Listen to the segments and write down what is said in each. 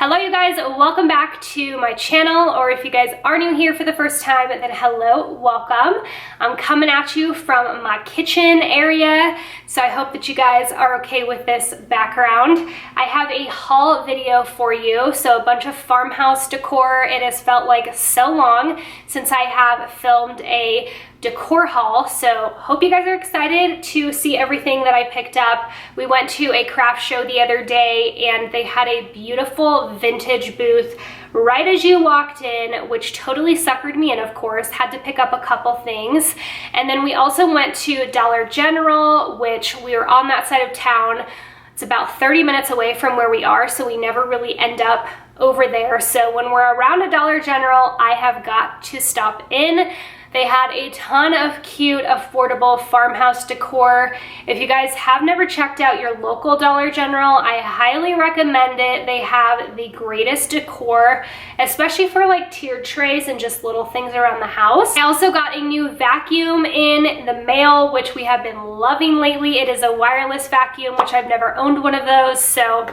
Hello you guys, welcome back to my channel, or if you guys are new here for the first time, then hello, welcome. I'm coming at you from my kitchen area, so I hope that you guys are okay with this background. I have a haul video for you, so a bunch of farmhouse decor. It has felt like so long since I have filmed a decor haul, so hope you guys are excited to see everything that I picked up. We went to a craft show the other day and they had a beautiful vintage booth right as you walked in, which totally suckered me in, of course. Had to pick up a couple things. And then we also went to Dollar General, which we were on that side of town. It's about 30 minutes away from where we are, so we never really end up over there. So when we're around a Dollar General, I have got to stop in. They had a ton of cute, affordable farmhouse decor. If you guys have never checked out your local Dollar General, I highly recommend it. They have the greatest decor, especially for like tiered trays and just little things around the house. I also got a new vacuum in the mail, which we have been loving lately. It is a wireless vacuum, which I've never owned one of those, so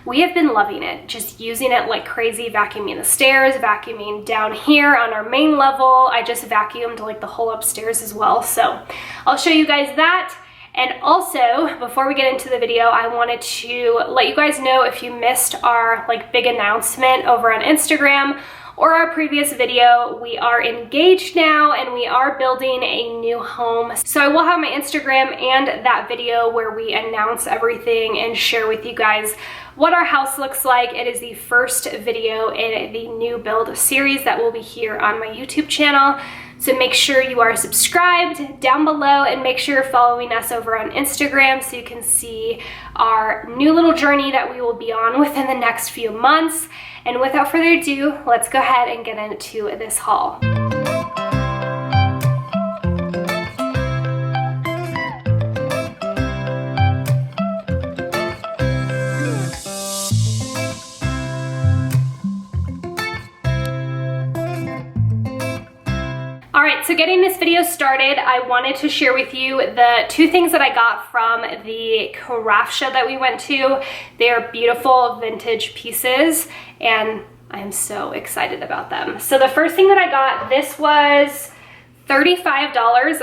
we have been loving it, just using it like crazy, vacuuming the stairs, vacuuming down here on our main level. I just vacuumed like the whole upstairs as well. So I'll show you guys that. And also, before we get into the video, I wanted to let you guys know if you missed our like big announcement over on Instagram or our previous video, we are engaged now and we are building a new home. So I will have my Instagram and that video where we announce everything and share with you guys what our house looks like. It is the first video in the new build series that will be here on my YouTube channel. So make sure you are subscribed down below and make sure you're following us over on Instagram so you can see our new little journey that we will be on within the next few months. And without further ado, let's go ahead and get into this haul. Alright, so getting this video started, I wanted to share with you the two things that I got from the craft show that we went to. They are beautiful vintage pieces and I'm so excited about them. So the first thing that I got, this was $35.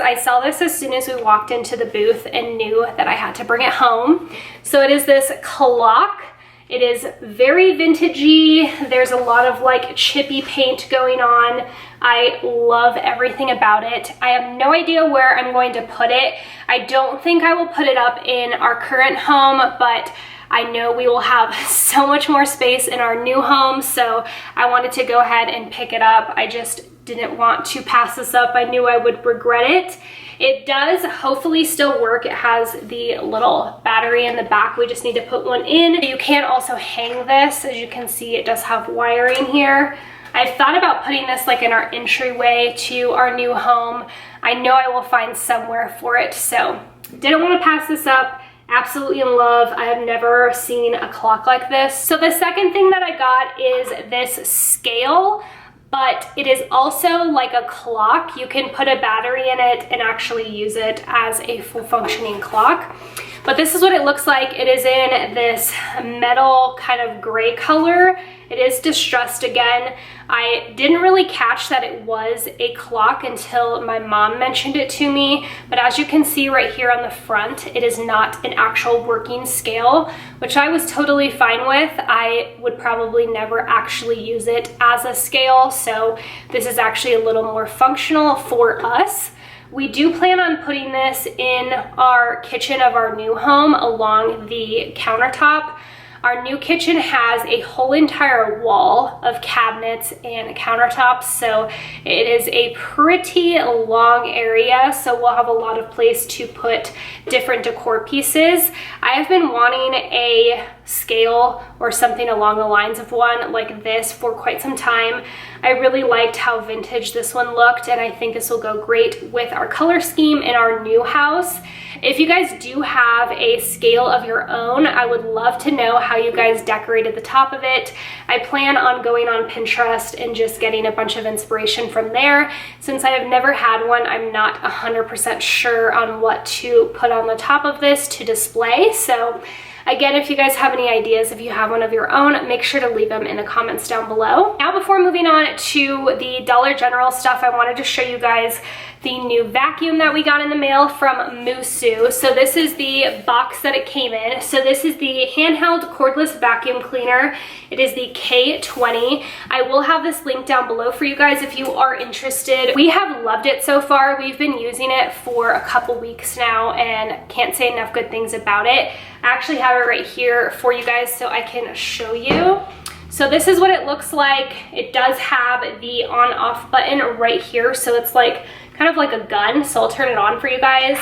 I saw this as soon as we walked into the booth and knew that I had to bring it home. So it is this clock. It is very vintagey. There's a lot of like chippy paint going on. I love everything about it. I have no idea where I'm going to put it. I don't think I will put it up in our current home, but I know we will have so much more space in our new home, so I wanted to go ahead and pick it up. I just didn't want to pass this up. I knew I would regret it. It does hopefully still work. It has the little battery in the back. We just need to put one in. You can also hang this. As you can see, it does have wiring here. I've thought about putting this like in our entryway to our new home. I know I will find somewhere for it, so didn't want to pass this up. Absolutely in love. I have never seen a clock like this. So the second thing that I got is this scale, but it is also like a clock. You can put a battery in it and actually use it as a full functioning clock. But this is what it looks like. It is in this metal kind of gray color. It is distressed again. I didn't really catch that it was a clock until my mom mentioned it to me. But as you can see right here on the front, it is not an actual working scale, which I was totally fine with. I would probably never actually use it as a scale. So this is actually a little more functional for us. We do plan on putting this in our kitchen of our new home along the countertop. Our new kitchen has a whole entire wall of cabinets and countertops, so it is a pretty long area, so we'll have a lot of place to put different decor pieces. I have been wanting a scale or something along the lines of one like this for quite some time. I really liked how vintage this one looked, and I think this will go great with our color scheme in our new house. If you guys do have a scale of your own, I would love to know how you guys decorated the top of it. I plan on going on Pinterest and just getting a bunch of inspiration from there. Since I have never had one, I'm not 100% sure on what to put on the top of this to display. So Again, if you guys have any ideas, if you have one of your own, make sure to leave them in the comments down below. Now, before moving on to the Dollar General stuff, I wanted to show you guys the new vacuum that we got in the mail from Moosoo. So this is the box that it came in. So this is the handheld cordless vacuum cleaner. It is the K20. I will have this link down below for you guys if you are interested. We have loved it so far. We've been using it for a couple weeks now and can't say enough good things about it. I actually have it right here for you guys so I can show you. So this is what it looks like. It does have the on-off button right here. So it's like kind of like a gun. So I'll turn it on for you guys.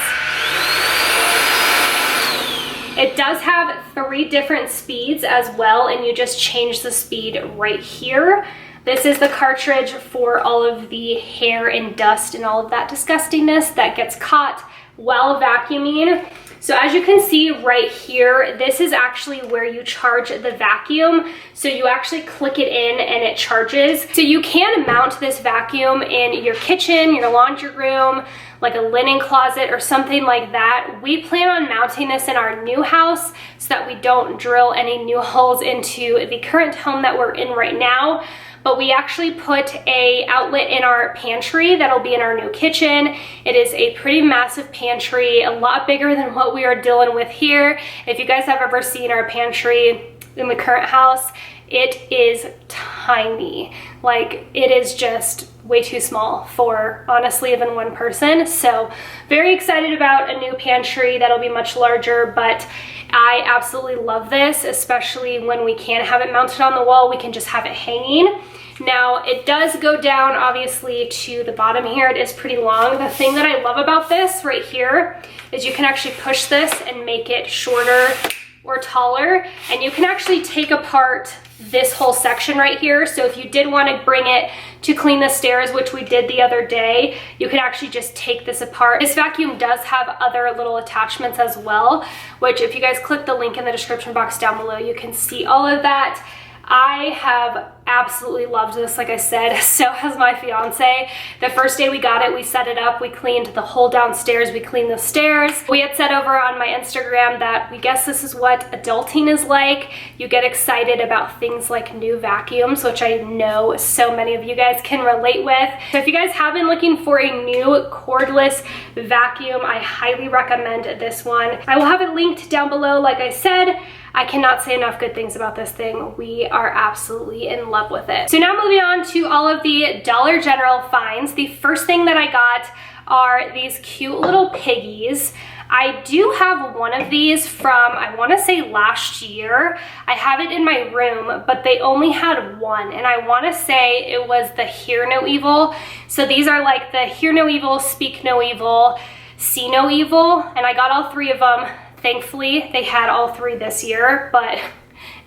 It does have 3 different speeds as well, and you just change the speed right here. This is the cartridge for all of the hair and dust and all of that disgustingness that gets caught while vacuuming. So as you can see right here, this is actually where you charge the vacuum. So you actually click it in and it charges. So you can mount this vacuum in your kitchen, your laundry room, like a linen closet or something like that. We plan on mounting this in our new house so that we don't drill any new holes into the current home that we're in right now. But we actually put a outlet in our pantry that'll be in our new kitchen. It is a pretty massive pantry, a lot bigger than what we are dealing with here. If you guys have ever seen our pantry in the current house, it is tiny. Like, it is just way too small for honestly even one person. So very excited about a new pantry that'll be much larger, but I absolutely love this, especially when we can't have it mounted on the wall. We can just have it hanging. Now, it does go down obviously to the bottom here. It is pretty long. The thing that I love about this right here is you can actually push this and make it shorter or taller, and you can actually take apart this whole section right here. So if you did want to bring it to clean the stairs, which we did the other day, you can actually just take this apart. This vacuum does have other little attachments as well, which if you guys click the link in the description box down below, you can see all of that. I have absolutely loved this, like I said, so has my fiance. The first day we got it, we set it up, we cleaned the whole downstairs, we cleaned the stairs. We had said over on my Instagram that we guess this is what adulting is like. You get excited about things like new vacuums, which I know so many of you guys can relate with. So if you guys have been looking for a new cordless vacuum, I highly recommend this one. I will have it linked down below, like I said. I cannot say enough good things about this thing. We are absolutely in love with it. So now moving on to all of the Dollar General finds. The first thing that I got are these cute little piggies. I do have one of these from, I want to say last year. I have it in my room, but they only had one, and I want to say it was the Hear No Evil. So these are like the Hear No Evil, Speak No Evil, See No Evil, and I got all 3 of them. Thankfully, they had all 3 this year, but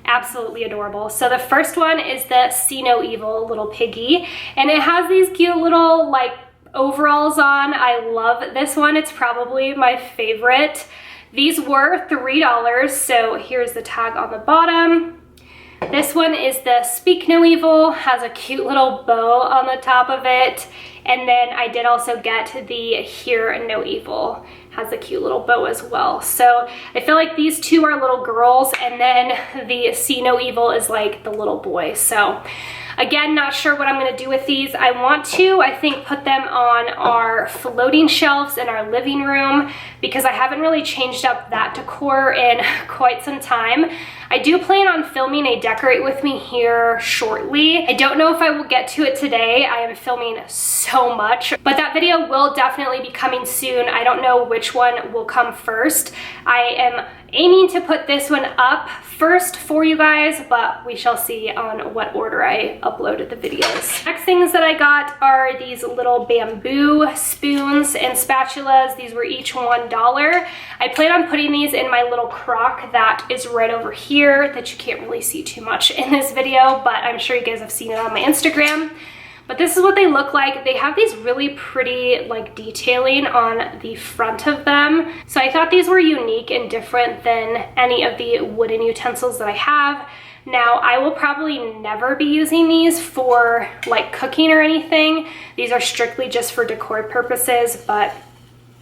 absolutely adorable. So the first one is the See No Evil little piggy, and it has these cute little like overalls on. I love this one. It's probably my favorite. These were $3, so here's the tag on the bottom. This one is the Speak No Evil, has a cute little bow on the top of it. And then I did also get the Hear No Evil, has a cute little bow as well. So I feel like these 2 are little girls, and then the See No Evil is like the little boy. So again, not sure what I'm gonna do with these. I want to, I think, put them on our floating shelves in our living room because I haven't really changed up that decor in quite some time. I do plan on filming a decorate with me here shortly. I don't know if I will get to it today. I am filming so much, but that video will definitely be coming soon. I don't know which one will come first. I am aiming to put this one up first for you guys, but we shall see on what order I uploaded the videos. Next things that I got are these little bamboo spoons and spatulas. These were each $1. I plan on putting these in my little crock that is right over here that you can't really see too much in this video, but I'm sure you guys have seen it on my Instagram. But this is what they look like. They have these really pretty like detailing on the front of them. So I thought these were unique and different than any of the wooden utensils that I have. Now, I will probably never be using these for like cooking or anything. These are strictly just for decor purposes, but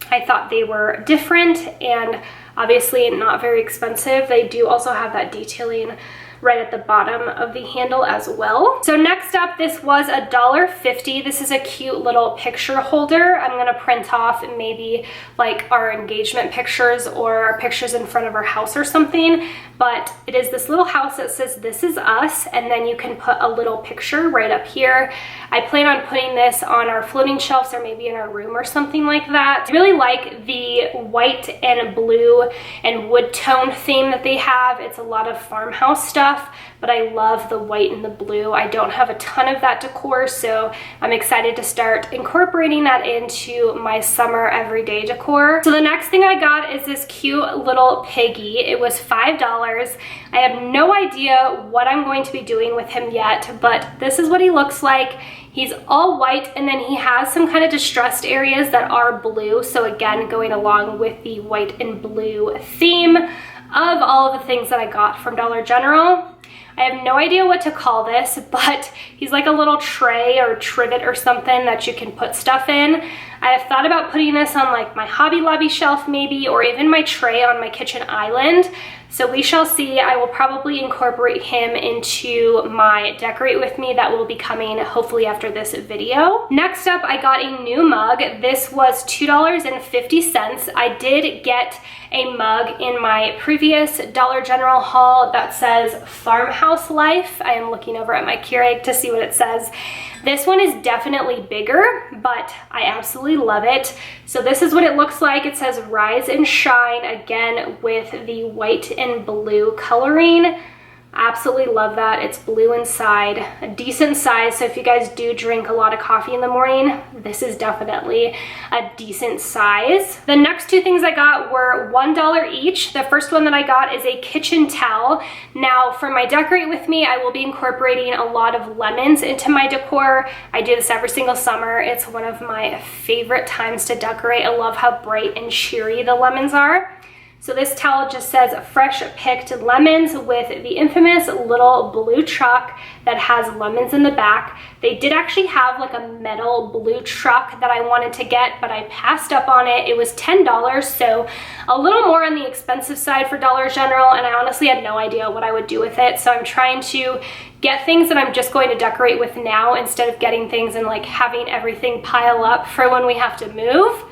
I thought they were different and Obviously not very expensive. They do also have that detailing right at the bottom of the handle as well. So next up, this was $1.50. This is a cute little picture holder. I'm gonna print off maybe like our engagement pictures or our pictures in front of our house or something. But it is this little house that says, "This is us," and then you can put a little picture right up here. I plan on putting this on our floating shelves or maybe in our room or something like that. I really like the white and blue and wood tone theme that they have. It's a lot of farmhouse stuff, but I love the white and the blue. I don't have a ton of that decor, so I'm excited to start incorporating that into my summer everyday decor. So the next thing I got is this cute little piggy. It was $5. I have no idea what I'm going to be doing with him yet, but this is what he looks like. He's all white, and then he has some kind of distressed areas that are blue. So again, going along with the white and blue theme of all of the things that I got from Dollar General. I have no idea what to call this, but he's like a little tray or trivet or something that you can put stuff in. I have thought about putting this on like my Hobby Lobby shelf maybe, or even my tray on my kitchen island. So we shall see. I will probably incorporate him into my decorate with me that will be coming hopefully after this video. Next up, I got a new mug. This was $2.50. I did get a mug in my previous Dollar General haul that says Farmhouse Life. I am looking over at my Keurig to see what it says. This one is definitely bigger, but I absolutely love it. So this is what it looks like. It says Rise and Shine, again with the white and blue coloring. Absolutely love that. It's blue inside, a decent size. So if you guys do drink a lot of coffee in the morning, this is definitely a decent size. The next two things I got were $1 each. The first one that I got is a kitchen towel. Now for my decorate with me, I will be incorporating a lot of lemons into my decor. I do this every single summer. It's one of my favorite times to decorate. I love how bright and cheery the lemons are. So this towel just says fresh picked lemons with the infamous little blue truck that has lemons in the back. They did actually have like a metal blue truck that I wanted to get, but I passed up on it. It was $10, so a little more on the expensive side for Dollar General, and I honestly had no idea what I would do with it. So I'm trying to get things that I'm just going to decorate with now instead of getting things and like having everything pile up for when we have to move.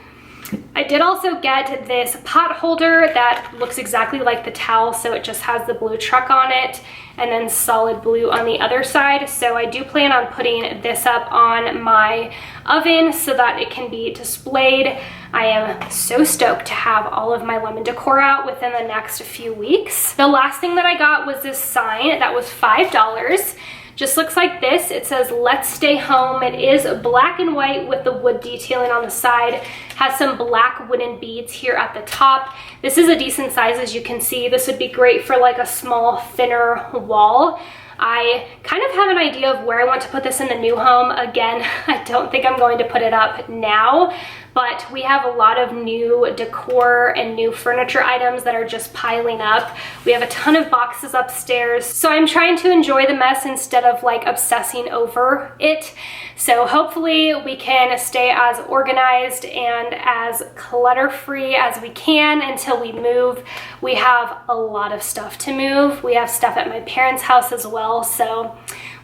I did also get this pot holder that looks exactly like the towel, so it just has the blue truck on it and then solid blue on the other side. So I do plan on putting this up on my oven so that it can be displayed. I am so stoked to have all of my lemon decor out within the next few weeks. The last thing that I got was this sign that was $5. Just looks like this. It says "Let's Stay Home." It is black and white with the wood detailing on the side. Has some black wooden beads here at the top. This is a decent size, as you can see. This would be great for like a small, thinner wall. I kind of have an idea of where I want to put this in the new home. Again, I don't think I'm going to put it up now, but we have a lot of new decor and new furniture items that are just piling up. We have a ton of boxes upstairs, so I'm trying to enjoy the mess instead of like obsessing over it. So hopefully we can stay as organized and as clutter-free as we can until we move. We have a lot of stuff to move. We have stuff at my parents' house as well, so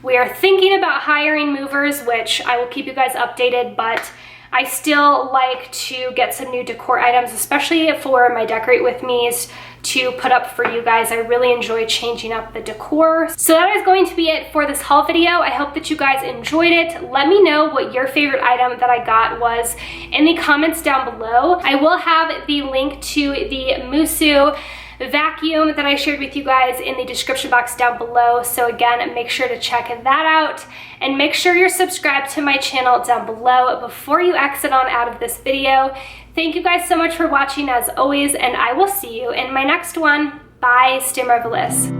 we are thinking about hiring movers, which I will keep you guys updated, but I still like to get some new decor items, especially for my decorate with me's, to put up for you guys. I really enjoy changing up the decor. So that is going to be it for this haul video. I hope that you guys enjoyed it. Let me know what your favorite item that I got was in the comments down below. I will have the link to the Moosoo vacuum that I shared with you guys in the description box down below. So again, make sure to check that out and make sure you're subscribed to my channel down below before you exit on out of this video. Thank you guys so much for watching as always, and I will see you in my next one. Bye, stay marvelous.